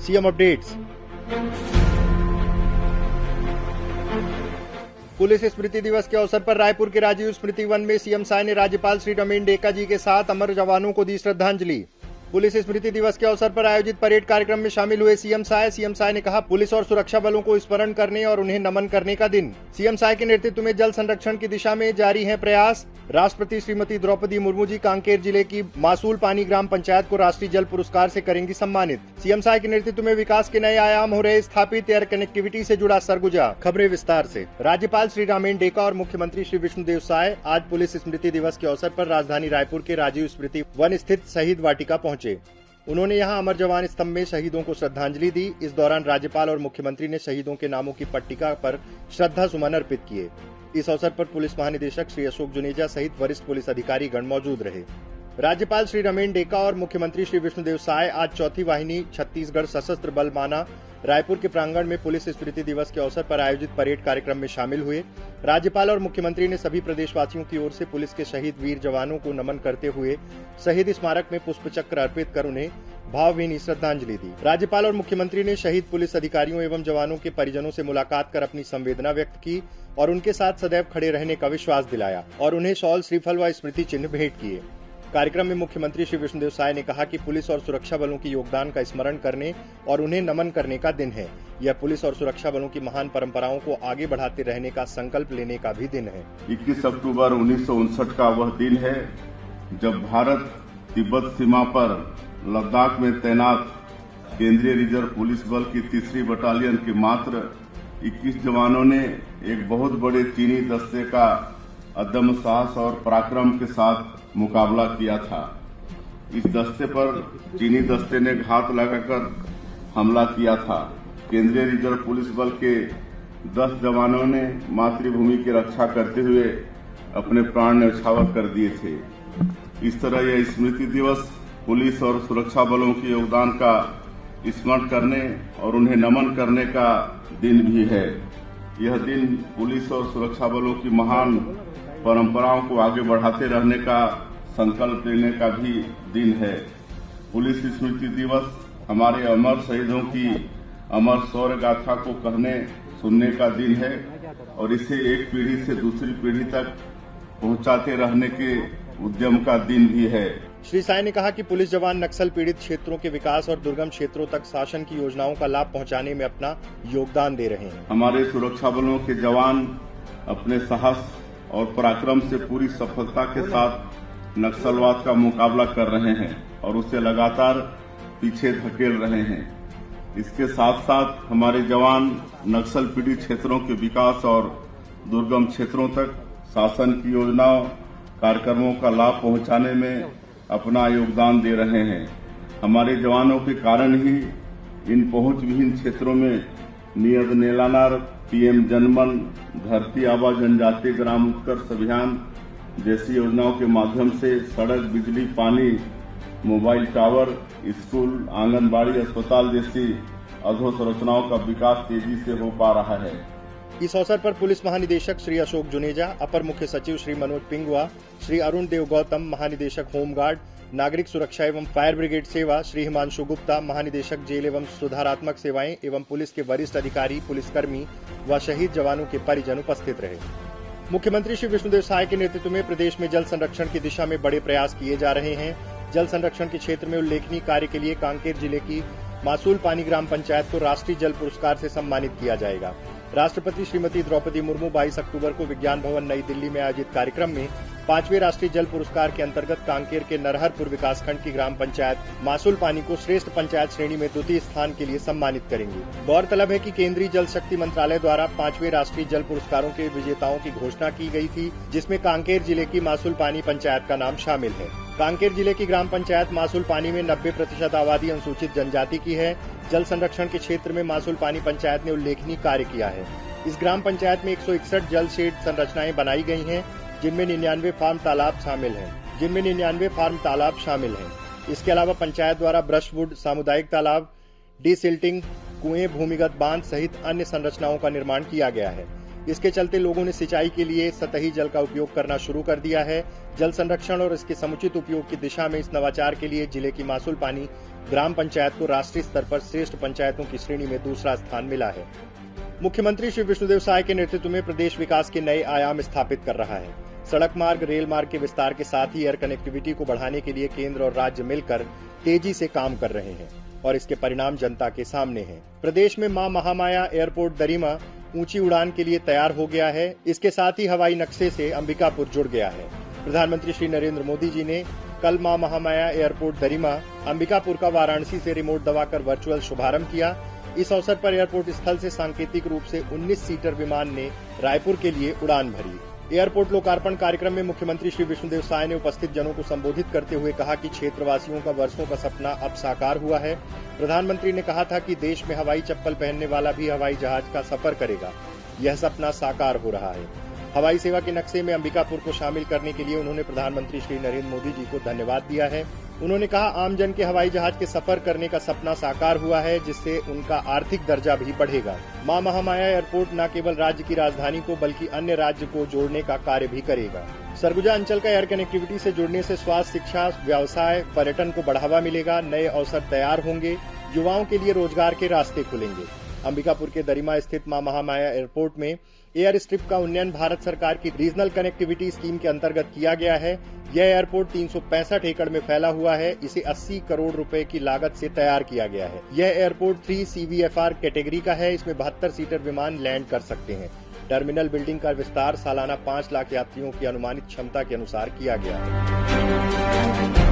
CM updates. Police स्मृति दिवस के अवसर पर रायपुर के राजीव स्मृति वन में सीएम साय ने राज्यपाल श्री रमेन डेका जी के साथ अमर जवानों को दी श्रद्धांजलि। पुलिस स्मृति दिवस के अवसर पर आयोजित परेड कार्यक्रम में शामिल हुए सीएम साय ने कहा, पुलिस और सुरक्षा बलों को स्मरण करने और उन्हें नमन करने का दिन। सीएम साय के नेतृत्व में जल संरक्षण की दिशा में जारी हैं प्रयास। राष्ट्रपति श्रीमती द्रौपदी मुर्मू जी कांकेर जिले की मासूल पानी ग्राम पंचायत को राष्ट्रीय जल पुरस्कार से करेंगी सम्मानित। सीएम साय के नेतृत्व में विकास के नए आयाम हो रहे, स्थापित एयर कनेक्टिविटी से जुड़ा सरगुजा। खबरें विस्तार से। राज्यपाल श्री रमेन डेका और मुख्यमंत्री श्री विष्णुदेव साय आज पुलिस स्मृति दिवस के अवसर पर राजधानी रायपुर के राजीव स्मृति वन स्थित शहीद वाटिका पहुंचे। उन्होंने यहां अमर जवान स्तंभ में शहीदों को श्रद्धांजलि दी। इस दौरान राज्यपाल और मुख्यमंत्री ने शहीदों के नामों की पट्टिका पर श्रद्धा सुमन अर्पित किए। इस अवसर पर पुलिस महानिदेशक श्री अशोक जुनेजा सहित वरिष्ठ पुलिस अधिकारी गण मौजूद रहे। राज्यपाल श्री रमेन डेका और मुख्यमंत्री श्री विष्णुदेव साय आज चौथी वाहिनी छत्तीसगढ़ सशस्त्र बल माना रायपुर के प्रांगण में पुलिस स्मृति दिवस के अवसर पर आयोजित परेड कार्यक्रम में शामिल हुए। राज्यपाल और मुख्यमंत्री ने सभी प्रदेशवासियों की ओर से पुलिस के शहीद वीर जवानों को नमन करते हुए शहीद स्मारक में पुष्पचक्र अर्पित कर उन्हें भावभीनी श्रद्धांजलि दी। राज्यपाल और मुख्यमंत्री ने शहीद पुलिस अधिकारियों एवं जवानों के परिजनों से मुलाकात कर अपनी संवेदना व्यक्त की और उनके साथ सदैव खड़े रहने का विश्वास दिलाया और उन्हें शॉल, श्रीफल व स्मृति चिन्ह भेंट किए। कार्यक्रम में मुख्यमंत्री श्री विष्णुदेव साय ने कहा कि पुलिस और सुरक्षा बलों के योगदान का स्मरण करने और उन्हें नमन करने का दिन है। यह पुलिस और सुरक्षा बलों की महान परंपराओं को आगे बढ़ाते रहने का संकल्प लेने का भी दिन है। 21 अक्टूबर 1959 का वह दिन है जब भारत तिब्बत सीमा पर लद्दाख में तैनात केंद्रीय रिजर्व पुलिस बल की 3री बटालियन के मात्र 21 जवानों ने एक बहुत बड़े चीनी दस्ते का अदम्य साहस और पराक्रम के साथ मुकाबला किया था। इस दस्ते पर चीनी दस्ते ने घात लगाकर हमला किया था। केंद्रीय रिजर्व पुलिस बल के 10 जवानों ने मातृभूमि की रक्षा करते हुए अपने प्राण न्यौछावर कर दिए थे। इस तरह यह स्मृति दिवस पुलिस और सुरक्षा बलों के योगदान का स्मरण करने और उन्हें नमन करने का दिन भी है। यह दिन पुलिस और सुरक्षा बलों की महान परंपराओं को आगे बढ़ाते रहने का संकल्प लेने का भी दिन है। पुलिस स्मृति दिवस हमारे अमर शहीदों की अमर शौर्य गाथा को कहने सुनने का दिन है और इसे एक पीढ़ी से दूसरी पीढ़ी तक पहुंचाते रहने के उद्यम का दिन भी है। श्री साय ने कहा कि पुलिस जवान नक्सल पीड़ित क्षेत्रों के विकास और दुर्गम क्षेत्रों तक शासन की योजनाओं का लाभ पहुंचाने में अपना योगदान दे रहे हैं। हमारे सुरक्षा बलों के जवान अपने साहस और पराक्रम से पूरी सफलता के साथ नक्सलवाद का मुकाबला कर रहे हैं और उसे लगातार पीछे धकेल रहे हैं। इसके साथ साथ हमारे जवान नक्सल पीड़ित क्षेत्रों के विकास और दुर्गम क्षेत्रों तक शासन की योजनाओं कार्यक्रमों का लाभ पहुंचाने में अपना योगदान दे रहे हैं। हमारे जवानों के कारण ही इन पहुंच विहीन क्षेत्रों में नियत नेलानार, पीएम जनमन, धरती आबा जनजातीय ग्राम उत्कर्ष अभियान जैसी योजनाओं के माध्यम से सड़क, बिजली, पानी, मोबाइल टावर, स्कूल, आंगनबाड़ी, अस्पताल जैसी अधोसंरचनाओं का विकास तेजी से हो पा रहा है। इस अवसर पर पुलिस महानिदेशक श्री अशोक जुनेजा, अपर मुख्य सचिव श्री मनोज पिंगुआ, श्री अरुण देव गौतम, महानिदेशक होमगार्ड, नागरिक सुरक्षा एवं फायर ब्रिगेड सेवा श्री हिमांशु गुप्ता, महानिदेशक जेल एवं सुधारात्मक सेवाएं एवं पुलिस के वरिष्ठ अधिकारी, पुलिसकर्मी व शहीद जवानों के परिजन उपस्थित रहे। मुख्यमंत्री श्री विष्णुदेव साय के नेतृत्व में प्रदेश में जल संरक्षण की दिशा में बड़े प्रयास किए जा रहे हैं। जल संरक्षण के क्षेत्र में उल्लेखनीय कार्य के लिए कांकेर जिले की मासूल पानी ग्राम पंचायत को राष्ट्रीय जल पुरस्कार से सम्मानित किया जाएगा। राष्ट्रपति श्रीमती द्रौपदी मुर्मू 22 अक्टूबर को विज्ञान भवन नई दिल्ली में आयोजित कार्यक्रम में 5वें राष्ट्रीय जल पुरस्कार के अंतर्गत कांकेर के नरहरपुर विकासखंड की ग्राम पंचायत मासूल पानी को श्रेष्ठ पंचायत श्रेणी में द्वितीय स्थान के लिए सम्मानित करेंगी। गौरतलब है कि केंद्रीय जल शक्ति मंत्रालय द्वारा 5वें राष्ट्रीय जल पुरस्कारों के विजेताओं की घोषणा की गई थी, जिसमें कांकेर जिले की मासूल पानी पंचायत का नाम शामिल है। कांकेर जिले की ग्राम पंचायत मासूल पानी में 90% आबादी अनुसूचित जनजाति की है। जल संरक्षण के क्षेत्र में मासूल पानी पंचायत ने उल्लेखनीय कार्य किया है। इस ग्राम पंचायत में 161 जल शेड संरचनाएं बनाई गई हैं, जिनमें 99 फार्म तालाब शामिल हैं। इसके अलावा पंचायत द्वारा ब्रशवुड, सामुदायिक तालाब, डिसिल्टिंग, कुएं, भूमिगत बांध सहित अन्य संरचनाओं का निर्माण किया गया है। इसके चलते लोगों ने सिंचाई के लिए सतही जल का उपयोग करना शुरू कर दिया है। जल संरक्षण और इसके समुचित उपयोग की दिशा में इस नवाचार के लिए जिले की मासूल पानी ग्राम पंचायत को राष्ट्रीय स्तर पर श्रेष्ठ पंचायतों की श्रेणी में दूसरा स्थान मिला है। मुख्यमंत्री श्री विष्णुदेव साय के नेतृत्व में प्रदेश विकास के नए आयाम स्थापित कर रहा है। सड़क मार्ग, रेल मार्ग के विस्तार के साथ ही एयर कनेक्टिविटी को बढ़ाने के लिए केंद्र और राज्य मिलकर तेजी से काम कर रहे हैं और इसके परिणाम जनता के सामने हैं। प्रदेश में मां महामाया एयरपोर्ट दरिमा ऊंची उड़ान के लिए तैयार हो गया है। इसके साथ ही हवाई नक्शे से अंबिकापुर जुड़ गया है। प्रधानमंत्री श्री नरेंद्र मोदी जी ने कल मां महामाया एयरपोर्ट दरिमा अंबिकापुर का वाराणसी से रिमोट दबाकर वर्चुअल शुभारंभ किया। इस अवसर पर एयरपोर्ट स्थल से सांकेतिक रूप से 19 सीटर विमान ने रायपुर के लिए उड़ान भरी। एयरपोर्ट लोकार्पण कार्यक्रम में मुख्यमंत्री श्री विष्णुदेव साय ने उपस्थित जनों को संबोधित करते हुए कहा कि क्षेत्रवासियों का वर्षों का सपना अब साकार हुआ है। प्रधानमंत्री ने कहा था कि देश में हवाई चप्पल पहनने वाला भी हवाई जहाज का सफर करेगा। यह सपना साकार हो रहा है। हवाई सेवा के नक्शे में अंबिकापुर को शामिल करने के लिए उन्होंने प्रधानमंत्री श्री नरेंद्र मोदी जी को धन्यवाद दिया है। उन्होंने कहा, आम जन के हवाई जहाज के सफर करने का सपना साकार हुआ है, जिससे उनका आर्थिक दर्जा भी बढ़ेगा। मां महामाया एयरपोर्ट न केवल राज्य की राजधानी को बल्कि अन्य राज्य को जोड़ने का कार्य भी करेगा। सरगुजा अंचल का एयर कनेक्टिविटी से जुड़ने से स्वास्थ्य, शिक्षा, व्यवसाय, पर्यटन को बढ़ावा मिलेगा। नए अवसर तैयार होंगे। युवाओं के लिए रोजगार के रास्ते खुलेंगे। अंबिकापुर के दरिमा स्थित मां महामाया एयरपोर्ट में एयर स्ट्रिप का उन्नयन भारत सरकार की रीजनल कनेक्टिविटी स्कीम के अंतर्गत किया गया है। यह एयरपोर्ट 365 एकड़ में फैला हुआ है। इसे 80 करोड़ रुपए की लागत से तैयार किया गया है। यह एयरपोर्ट 3 CVFR कैटेगरी का है। इसमें 72 सीटर विमान लैंड कर सकते हैं। टर्मिनल बिल्डिंग का विस्तार सालाना 5 लाख यात्रियों की अनुमानित क्षमता के अनुसार किया गया है।